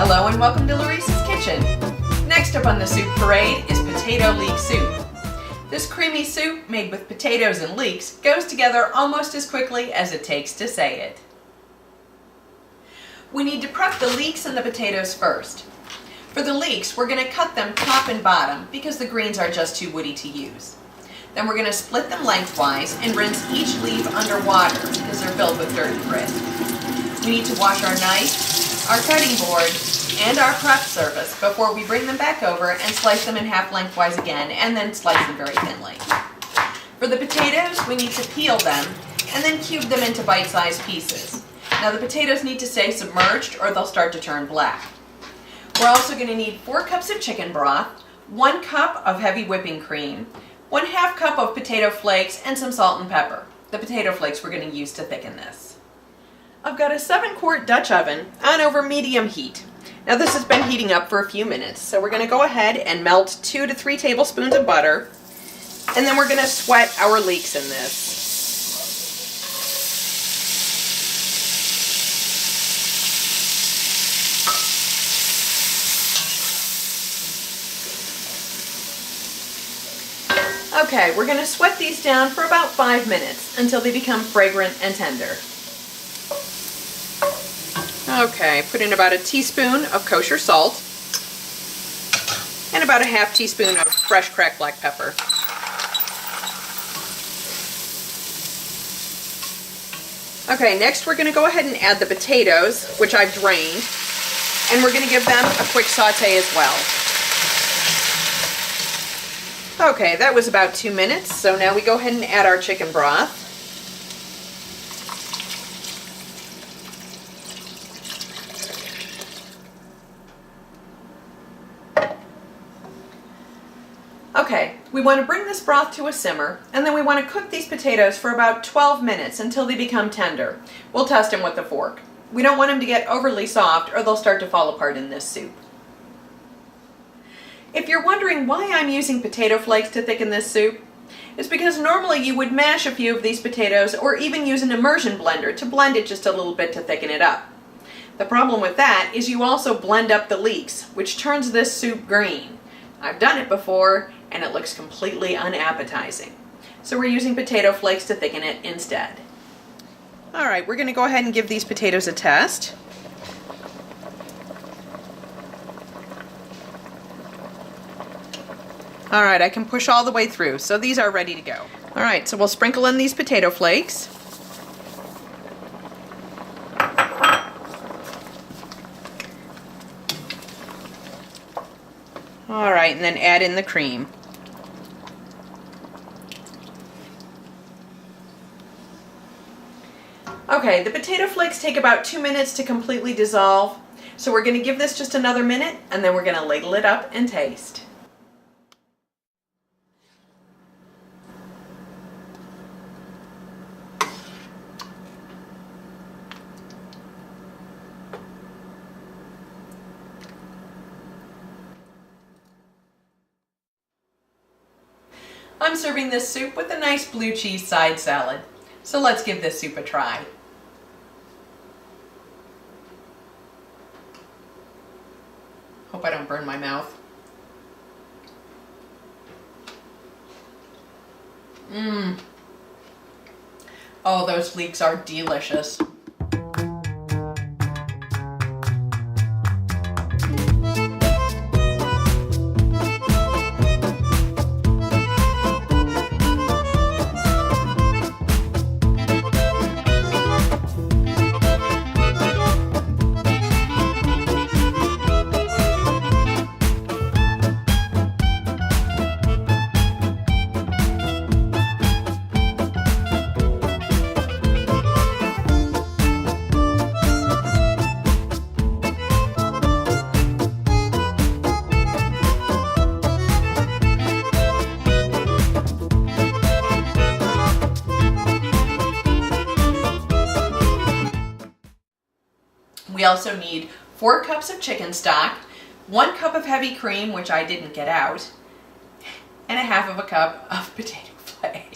Hello and welcome to Laurice's Kitchen. Next up on the soup parade is potato leek soup. This creamy soup, made with potatoes and leeks, goes together almost as quickly as it takes to say it. We need to prep the leeks and the potatoes first. For the leeks, we're going to cut them top and bottom because the greens are just too woody to use. Then we're going to split them lengthwise and rinse each leaf under water because they're filled with dirt and grit. We need to wash our knife, our cutting board, and our prep surface before we bring them back over and slice them in half lengthwise again and then slice them very thinly. For the potatoes, we need to peel them and then cube them into bite-sized pieces. Now the potatoes need to stay submerged or they'll start to turn black. We're also going to need 4 cups of chicken broth, 1 cup of heavy whipping cream, 1/2 cup of potato flakes, and some salt and pepper. The potato flakes we're going to use to thicken this. I've got a 7-quart Dutch oven on over medium heat. Now this has been heating up for a few minutes, so we're going to go ahead and melt 2 to 3 tablespoons of butter, and then we're going to sweat our leeks in this. Okay, we're going to sweat these down for about 5 minutes until they become fragrant and tender. Okay, put in about a teaspoon of kosher salt and about a half teaspoon of fresh cracked black pepper. Okay, next we're going to go ahead and add the potatoes, which I've drained, and we're going to give them a quick saute as well. Okay, that was about 2 minutes, so now we go ahead and add our chicken broth. Okay, we want to bring this broth to a simmer, and then we want to cook these potatoes for about 12 minutes until they become tender. We'll test them with a fork. We don't want them to get overly soft or they'll start to fall apart in this soup. If you're wondering why I'm using potato flakes to thicken this soup, it's because normally you would mash a few of these potatoes or even use an immersion blender to blend it just a little bit to thicken it up. The problem with that is you also blend up the leeks, which turns this soup green. I've done it before and it looks completely unappetizing. So we're using potato flakes to thicken it instead. Alright, we're going to go ahead and give these potatoes a test. Alright, I can push all the way through, so these are ready to go. Alright, so we'll sprinkle in these potato flakes. Alright, and then add in the cream. Okay, the potato flakes take about 2 minutes to completely dissolve, so we're going to give this just another minute, and then we're going to ladle it up and taste. I'm serving this soup with a nice blue cheese side salad. So let's give this soup a try. Hope I don't burn my mouth. Oh, those leeks are delicious. We also need 4 cups of chicken stock, 1 cup of heavy cream, which I didn't get out, and 1/2 cup of potato flakes.